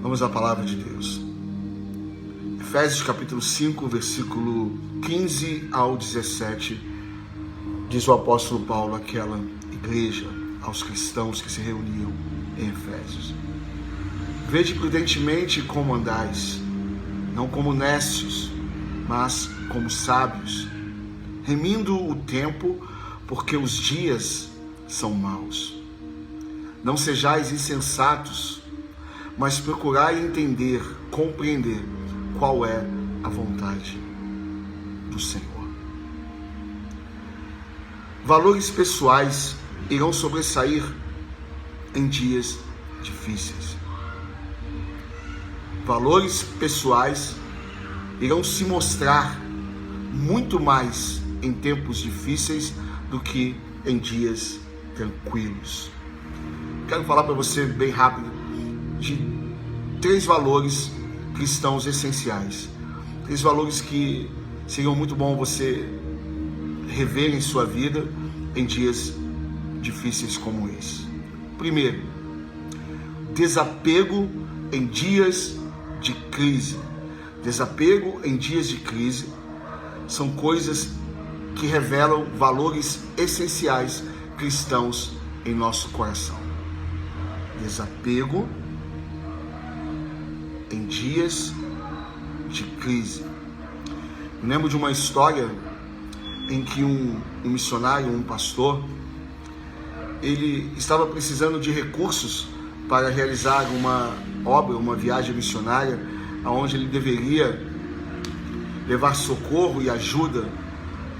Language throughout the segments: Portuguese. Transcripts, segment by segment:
Vamos à palavra de Deus. Efésios capítulo 5, versículo 15 ao 17, diz o apóstolo Paulo àquela igreja, aos cristãos que se reuniam em Efésios: vede prudentemente como andais, não como necios, mas como sábios, remindo o tempo, porque os dias são maus. Não sejais insensatos, mas procurai entender, compreender qual é a vontade do Senhor. Valores pessoais irão sobressair em dias difíceis. Valores pessoais irão se mostrar muito mais em tempos difíceis do que em dias tranquilos. Quero falar para você bem rápido de 3 valores cristãos essenciais. 3 valores que seriam muito bom você rever em sua vida em dias difíceis como esse. Primeiro, desapego em dias de crise. Desapego em dias de crise são coisas que revelam valores essenciais cristãos em nosso coração. Desapego em dias de crise. Eu lembro de uma história em que um missionário, um pastor, ele estava precisando de recursos para realizar uma obra, uma viagem missionária, onde ele deveria levar socorro e ajuda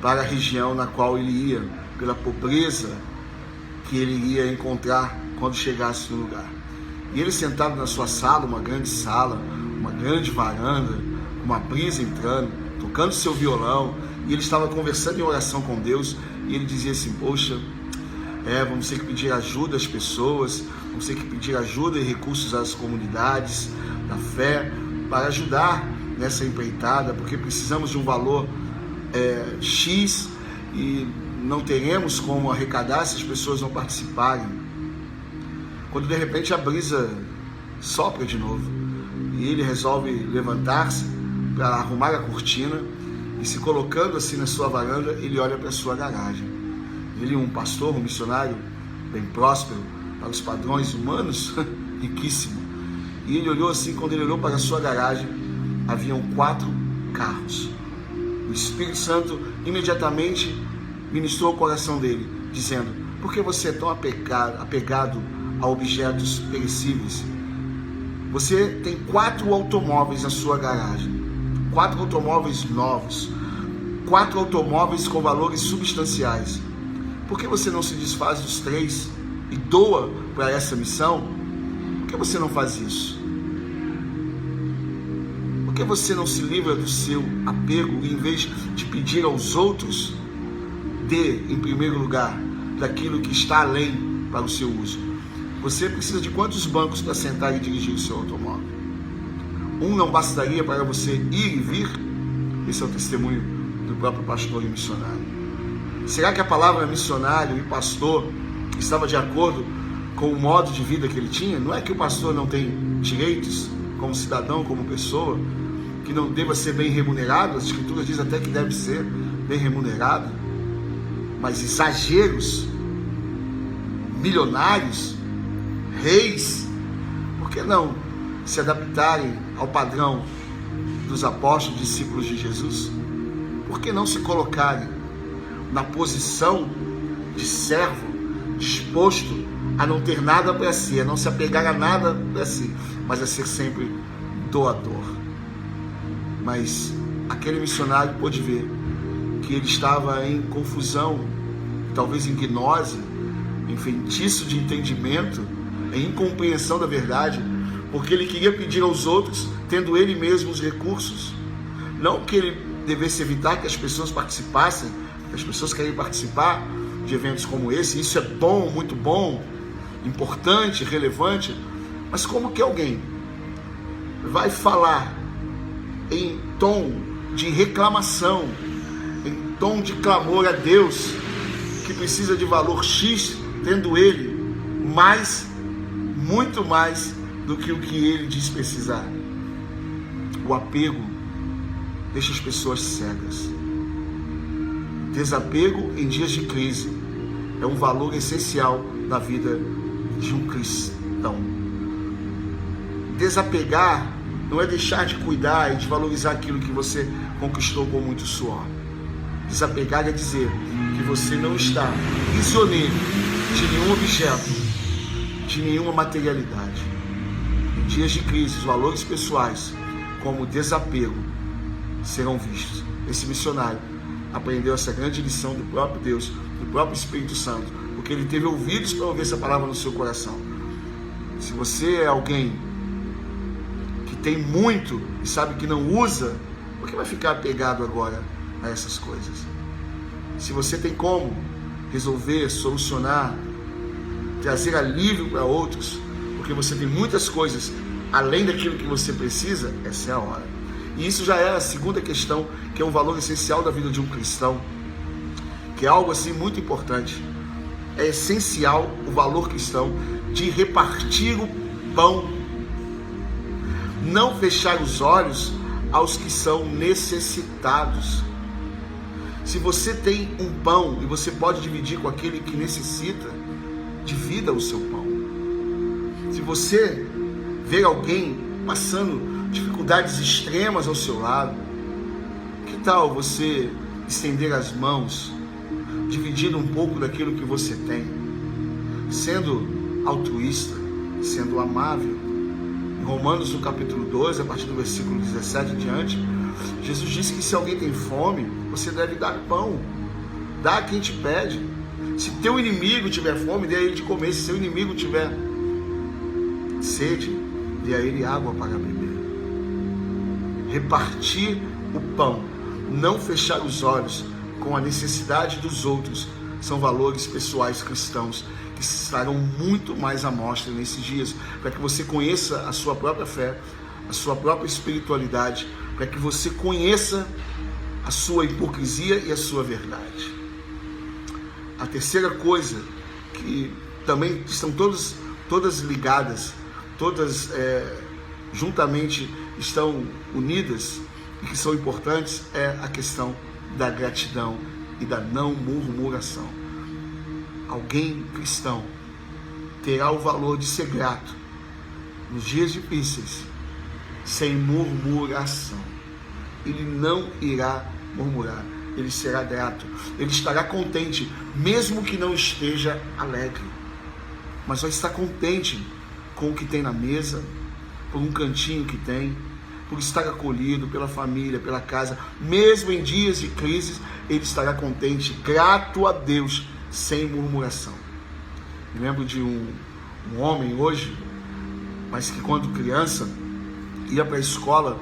para a região na qual ele ia, pela pobreza que ele ia encontrar quando chegasse no lugar. E ele sentado na sua sala, uma grande varanda, uma brisa entrando, tocando seu violão, e ele estava conversando em oração com Deus, e ele dizia assim: poxa, vamos ter que pedir ajuda às pessoas, vamos ter que pedir ajuda e recursos às comunidades da fé, para ajudar nessa empreitada, porque precisamos de um valor X, e não teremos como arrecadar se as pessoas não participarem. Quando de repente a brisa sopra de novo, e ele resolve levantar-se para arrumar a cortina, e se colocando assim na sua varanda, ele olha para a sua garagem. Ele, um pastor, um missionário bem próspero para os padrões humanos, riquíssimo, e ele olhou assim. Quando ele olhou para a sua garagem, haviam 4 carros. O Espírito Santo imediatamente ministrou o coração dele, dizendo: por que você é tão apegado a objetos perecíveis? Você tem 4 automóveis na sua garagem, 4 automóveis novos, 4 automóveis com valores substanciais. Por que você não se desfaz dos 3 e doa para essa missão? Por que você não faz isso? Por que você não se livra do seu apego, e em vez de pedir aos outros, dê em primeiro lugar daquilo que está além para o seu uso? Você precisa de quantos bancos para sentar e dirigir o seu automóvel? Um não bastaria para você ir e vir? Esse é o testemunho do próprio pastor e missionário. Será que a palavra missionário e pastor estava de acordo com o modo de vida que ele tinha? Não é que o pastor não tem direitos como cidadão, como pessoa, que não deva ser bem remunerado? As escrituras dizem até que deve ser bem remunerado. Mas exageros, milionários, reis, por que não se adaptarem ao padrão dos apóstolos, discípulos de Jesus? Por que não se colocarem na posição de servo, disposto a não ter nada para si, a não se apegar a nada para si, mas a ser sempre doador? Mas aquele missionário pôde ver que ele estava em confusão, talvez em gnose, em feitiço de entendimento, em incompreensão da verdade, porque ele queria pedir aos outros, tendo ele mesmo os recursos. Não que ele devesse evitar que as pessoas participassem, as pessoas querem participar de eventos como esse, isso é bom, muito bom, importante, relevante, mas como que alguém vai falar em tom de reclamação, em tom de clamor a Deus, que precisa de valor X, tendo ele mais, muito mais do que o que ele diz precisar. O apego deixa as pessoas cegas. Desapego em dias de crise é um valor essencial na vida de um cristão. Desapegar não é deixar de cuidar e de valorizar aquilo que você conquistou com muito suor. Desapegar é dizer que você não está prisioneiro de nenhum objeto, de nenhuma materialidade. Em dias de crise, os valores pessoais, como desapego, serão vistos. Esse missionário aprendeu essa grande lição do próprio Deus, do próprio Espírito Santo, porque ele teve ouvidos para ouvir essa palavra no seu coração. Se você é alguém que tem muito e sabe que não usa, por que vai ficar apegado agora a essas coisas? Se você tem como resolver, solucionar, trazer alívio para outros, porque você tem muitas coisas além daquilo que você precisa, essa é a hora. E isso já é a segunda questão, que é um valor essencial da vida de um cristão, que é algo assim muito importante. É essencial o valor cristão de repartir o pão, não fechar os olhos aos que são necessitados. Se você tem um pão e você pode dividir com aquele que necessita, divida o seu pão. Se você vê alguém passando dificuldades extremas ao seu lado, que tal você estender as mãos, dividindo um pouco daquilo que você tem, sendo altruísta, sendo amável? Em Romanos, no capítulo 12, a partir do versículo 17 em diante, Jesus disse que se alguém tem fome, você deve dar pão, dá a quem te pede. Se teu inimigo tiver fome, dê a ele de comer. Se seu inimigo tiver sede, dê a ele água para beber. Repartir o pão, não fechar os olhos com a necessidade dos outros, são valores pessoais cristãos que estarão muito mais à mostra nesses dias, para que você conheça a sua própria fé, a sua própria espiritualidade, para que você conheça a sua hipocrisia e a sua verdade. A terceira coisa, que também estão todas ligadas, todas juntamente estão unidas e que são importantes, é a questão da gratidão e da não murmuração. Alguém cristão terá o valor de ser grato nos dias difíceis, sem murmuração. Ele não irá murmurar, ele será grato, ele estará contente, mesmo que não esteja alegre, mas vai estar contente com o que tem na mesa, por um cantinho que tem, por estar acolhido pela família, pela casa. Mesmo em dias de crise, ele estará contente, grato a Deus, sem murmuração. Me lembro de um homem hoje, mas que quando criança ia para a escola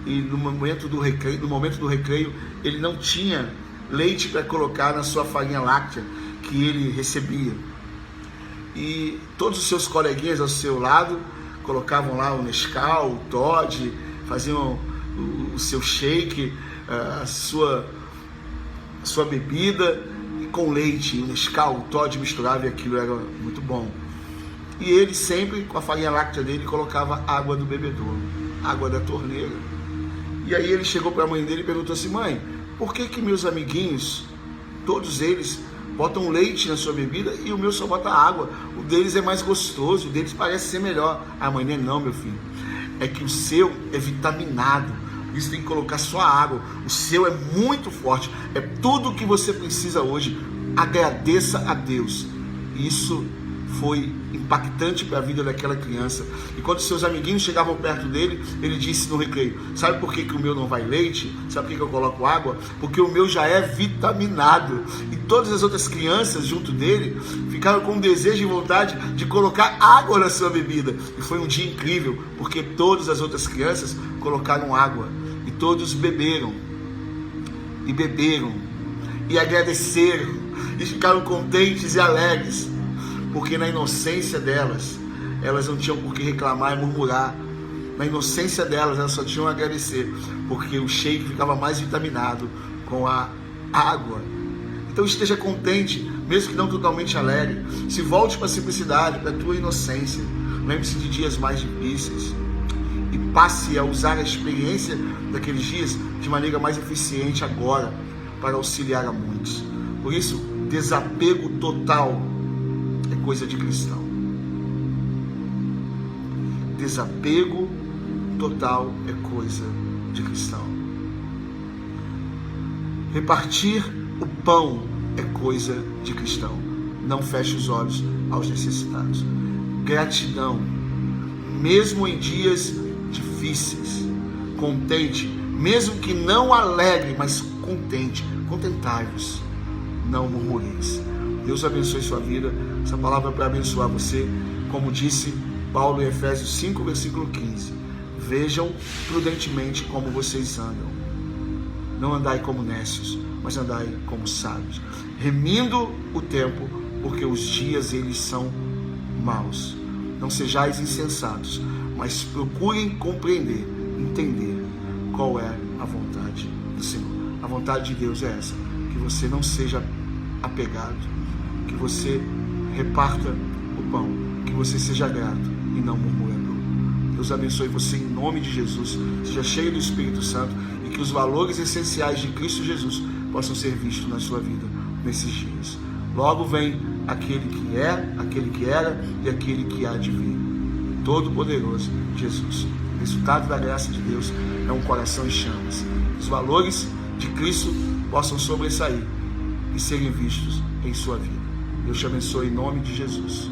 e no momento do recreio ele não tinha leite para colocar na sua farinha láctea que ele recebia. E todos os seus coleguinhas ao seu lado colocavam lá o Nescau, o Toddy, faziam o seu shake, a sua bebida, e com leite, o Nescau, o Toddy misturava, e aquilo era muito bom. E ele sempre, com a farinha láctea dele, colocava água do bebedouro, água da torneira. E aí ele chegou para a mãe dele e perguntou assim: mãe, por que meus amiguinhos, todos eles, botam leite na sua bebida e o meu só bota água? O deles é mais gostoso, o deles parece ser melhor. A mãe: não, meu filho, é que o seu é vitaminado, por isso tem que colocar só água. O seu é muito forte, é tudo o que você precisa hoje. Agradeça a Deus. Isso foi impactante para a vida daquela criança. E quando seus amiguinhos chegavam perto dele, ele disse no recreio: sabe por que o meu não vai leite? Sabe por que eu coloco água? Porque o meu já é vitaminado. E todas as outras crianças junto dele ficaram com desejo e vontade de colocar água na sua bebida. E foi um dia incrível, porque todas as outras crianças colocaram água e todos beberam e agradeceram e ficaram contentes e alegres, porque na inocência delas, elas não tinham por que reclamar e murmurar. Na inocência delas, elas só tinham a agradecer, porque o shake ficava mais vitaminado com a água. Então esteja contente, mesmo que não totalmente alegre. Se volte para a simplicidade, para a tua inocência. Lembre-se de dias mais difíceis e passe a usar a experiência daqueles dias de maneira mais eficiente agora para auxiliar a muitos. Por isso, desapego total é coisa de cristão. Desapego total é coisa de cristão. Repartir o pão é coisa de cristão. Não feche os olhos aos necessitados. Gratidão, mesmo em dias difíceis. Contente, mesmo que não alegre, mas contente. Contentai-vos, não murmureis. Deus abençoe sua vida. Essa palavra é para abençoar você. Como disse Paulo em Efésios 5, versículo 15. Vejam prudentemente como vocês andam. Não andai como necios, mas andai como sábios, remindo o tempo, porque os dias eles são maus. Não sejais insensatos, mas procurem compreender, entender qual é a vontade do Senhor. A vontade de Deus é essa, que você não seja apegado, que você reparta o pão, que você seja grato e não murmurador. Deus abençoe você em nome de Jesus, seja cheio do Espírito Santo e que os valores essenciais de Cristo Jesus possam ser vistos na sua vida nesses dias. Logo vem aquele que é, aquele que era e aquele que há de vir. Todo-Poderoso Jesus. O resultado da graça de Deus é um coração em chamas. Os valores de Cristo possam sobressair e serem vistos em sua vida. Deus te abençoe em nome de Jesus.